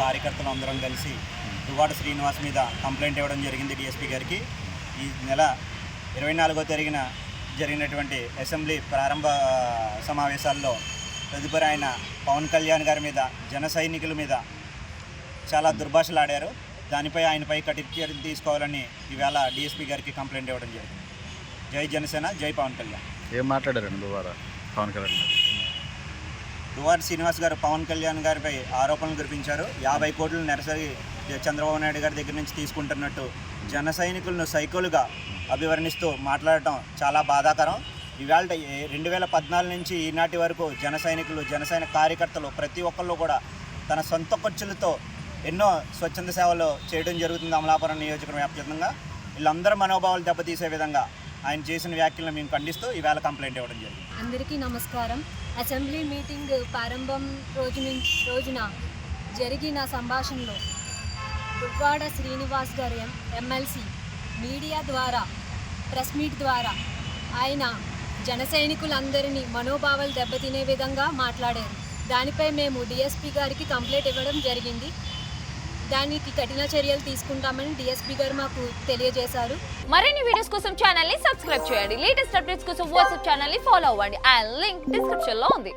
కార్యకర్తలు అందరం కలిసి దువ్వాడ శ్రీనివాస్ మీద కంప్లైంట్ ఇవ్వడం జరిగింది డిఎస్పీ గారికి. ఈ నెల 24వ తేదీన జరిగినటువంటి అసెంబ్లీ ప్రారంభ సమావేశాల్లో తదుపరి ఆయన పవన్ కళ్యాణ్ గారి మీద, జన సైనికుల మీద చాలా దుర్భాషలు ఆడారు. దానిపై ఆయనపై కఠిన చర్యలు తీసుకోవాలని ఈవేళ డిఎస్పీ గారికి కంప్లైంట్ ఇవ్వడం జరిగింది. జై జనసేన, జై పవన్ కళ్యాణ్. ఏం మాట్లాడారండి పవన్ కళ్యాణ్ గారు? దువ్వాడ శ్రీనివాస్ గారు పవన్ కళ్యాణ్ గారిపై ఆరోపణలు కురిపించారు. 50 కోట్లు నెరసరి చంద్రబాబు నాయుడు గారి దగ్గర నుంచి తీసుకుంటున్నట్టు జన సైనికులను సైకోలుగా అభివర్ణిస్తూ మాట్లాడటం చాలా బాధాకరం. ఇవాళ 2014 నుంచి ఈనాటి వరకు జన సైనికులు, జనసైనిక కార్యకర్తలు ప్రతి ఒక్కళ్ళు కూడా తన సొంత ఖర్చులతో ఎన్నో స్వచ్ఛంద సేవలు చేయడం జరుగుతుంది. అమలాపురం నియోజకవర్గం వ్యాప్తంగా వీళ్ళందరూ మనోభావాలు దెబ్బతీసే విధంగా ఆయన చేసిన వ్యాఖ్యలను మేము ఖండిస్తూ ఈవేళ కంప్లైంట్ ఇవ్వడం జరిగింది. అందరికీ నమస్కారం. అసెంబ్లీ మీటింగ్ ప్రారంభం రోజున జరిగిన సంభాషణలో దువ్వాడ శ్రీనివాస్ గారు ఎమ్మెల్సీ మీడియా ద్వారా, ప్రెస్ మీట్ ద్వారా ఆయన జన సైనికులందరినీ మనోభావాలు దెబ్బతినే విధంగా మాట్లాడారు. దానిపై మేము డిఎస్పీ గారికి కంప్లైంట్ ఇవ్వడం జరిగింది. దానికి కఠిన చర్యలు తీసుకుంటామని డిఎస్పీ గారు మాకు తెలియజేశారు. మరిన్ని వీడియోస్ కోసం ఛానల్ ని సబ్స్క్రైబ్ చేయండి. లేటెస్ట్ అప్డేట్స్ కోసం వాట్సాప్ ఛానల్ ని ఫాలో అవ్వండి. ఆ లింక్ డిస్క్రిప్షన్ లో ఉంది.